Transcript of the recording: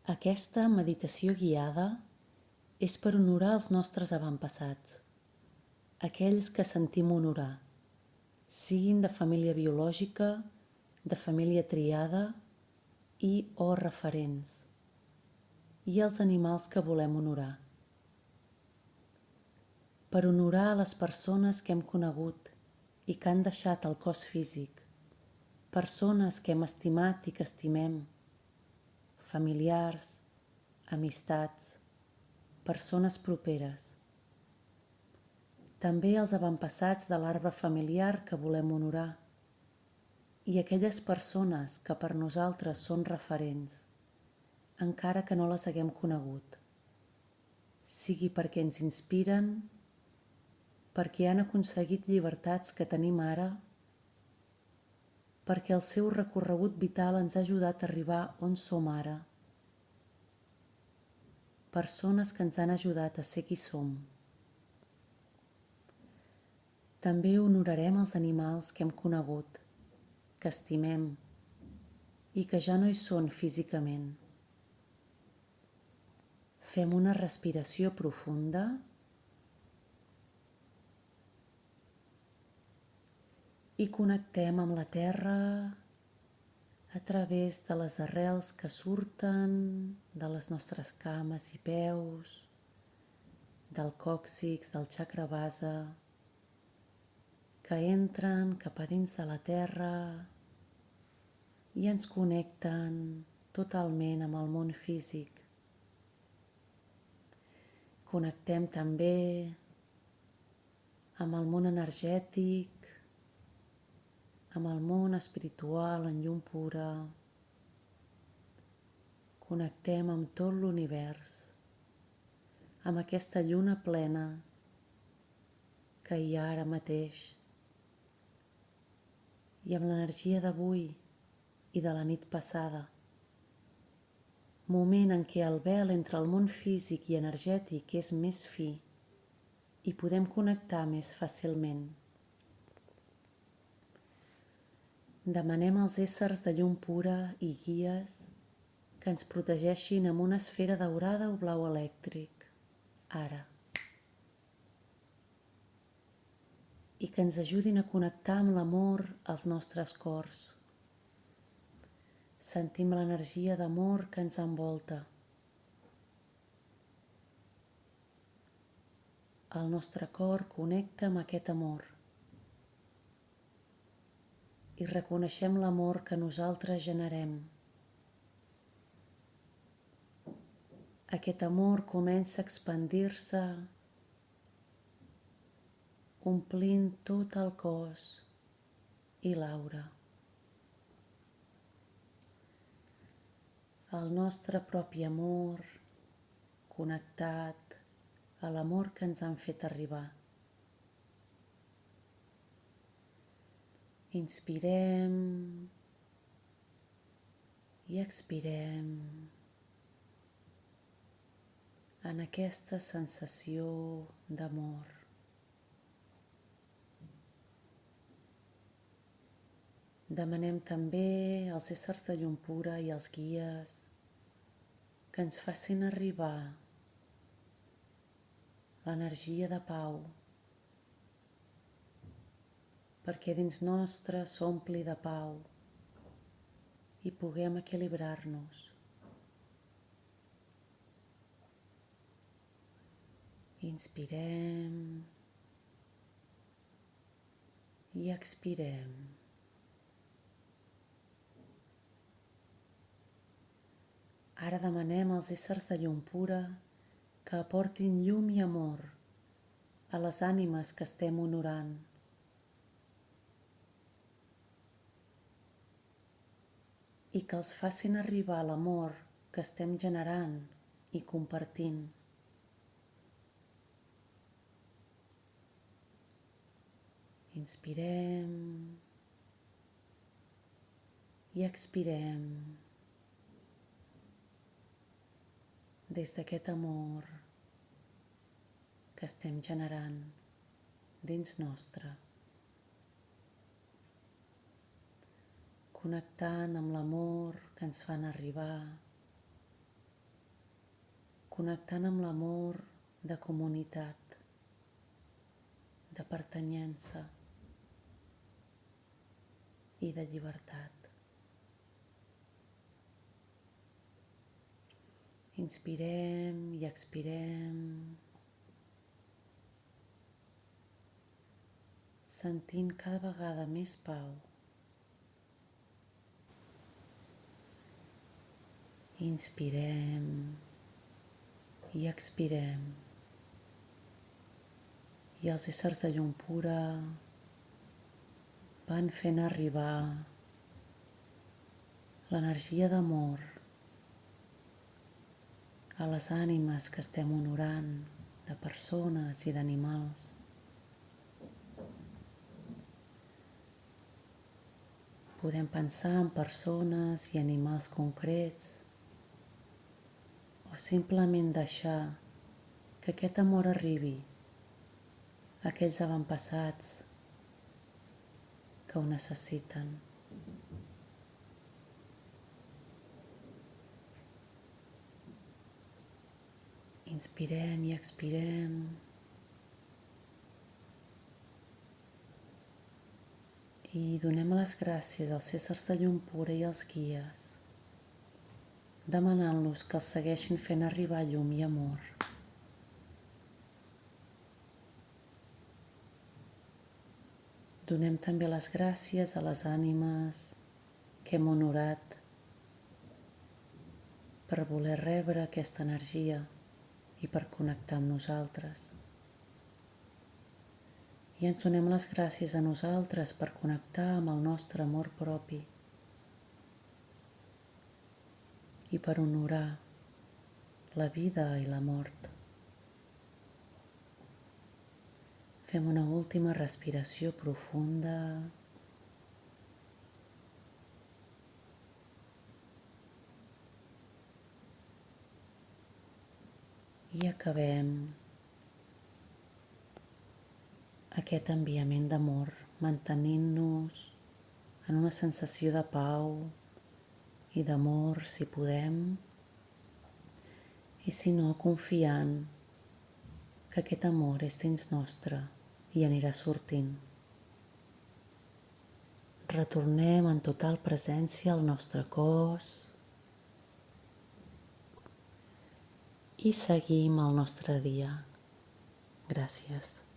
Aquesta meditació guiada és per honorar els nostres avantpassats, aquells que sentim honorar, siguin de família biològica, de família triada o referents, i els animals que volem honorar. Per honorar a les persones que hem conegut i que han deixat el cos físic, persones que hem estimat i que estimem, familiars, amistats, persones properes. També els avantpassats de l'arbre familiar que volem honorar i aquelles persones que per nosaltres són referents, encara que no les haguem conegut, sigui perquè ens inspiren, perquè han aconseguit llibertats que tenim ara, perquè el seu recorregut vital ens ha ajudat a arribar on som ara. Persones que ens han ajudat a ser qui som. També honorarem els animals que hem conegut, que estimem i que ja no hi són físicament. Fem una respiració profunda i connectem amb la terra a través de les arrels que surten de les nostres cames i peus, del còccix, del chakra base, que entren cap a dins de la terra i ens connecten totalment amb el món físic. Connectem també amb el món energètic, amb el món espiritual en llum pura. Connectem amb tot l'univers, amb aquesta lluna plena que hi ha ara mateix i amb l'energia d'avui i de la nit passada, moment en què el vel entre el món físic i energètic és més fi i podem connectar més fàcilment. Demanem als éssers de llum pura i guies que ens protegeixin amb una esfera daurada o blau elèctric, ara, i que ens ajudin a connectar amb l'amor als nostres cors. Sentim l'energia d'amor que ens envolta. El nostre cor connecta amb aquest amor i reconeixem l'amor que nosaltres generem. Aquest amor comença a expandir-se, omplint tot el cos i l'aura. El nostre propi amor connectat a l'amor que ens han fet arribar. Inspirem i expirem en aquesta sensació d'amor. Demanem també als éssers de llum pura i als guies que ens facin arribar l'energia de pau, perquè dins nostre s'ompli de pau i puguem equilibrar-nos. Inspirem i expirem. Ara demanem als éssers de llum pura que aportin llum i amor a les ànimes que estem honorant. I que els facin arribar l'amor que estem generant i compartint. Inspirem i expirem des d'aquest amor que estem generant dins nostre. Connectant amb l'amor que ens fan arribar connectant amb l'amor de comunitat, de pertanyença i de llibertat. Inspirem i expirem, sentint cada vegada més pau. Inspirem i expirem, i els éssers de llum pura van fent arribar l'energia d'amor a les ànimes que estem honorant, de persones i d'animals. Podem pensar en persones i animals concrets o simplement deixar que aquest amor arribi a aquells avantpassats que ho necessiten. Inspirem i expirem. I donem les gràcies als éssers de llum pura i als guies, demanant-los que els segueixin fent arribar llum i amor. Donem també les gràcies a les ànimes que hem honorat per voler rebre aquesta energia i per connectar amb nosaltres. I ens donem les gràcies a nosaltres per connectar amb el nostre amor propi i per honorar la vida i la mort. Fem una última respiració profunda i acabem aquest enviament d'amor, mantenint-nos en una sensació de pau i d'amor si podem, i si no, confiant que aquest amor és dins nostre i anirà sortint. Retornem en total presència al nostre cos i seguim el nostre dia. Gràcies.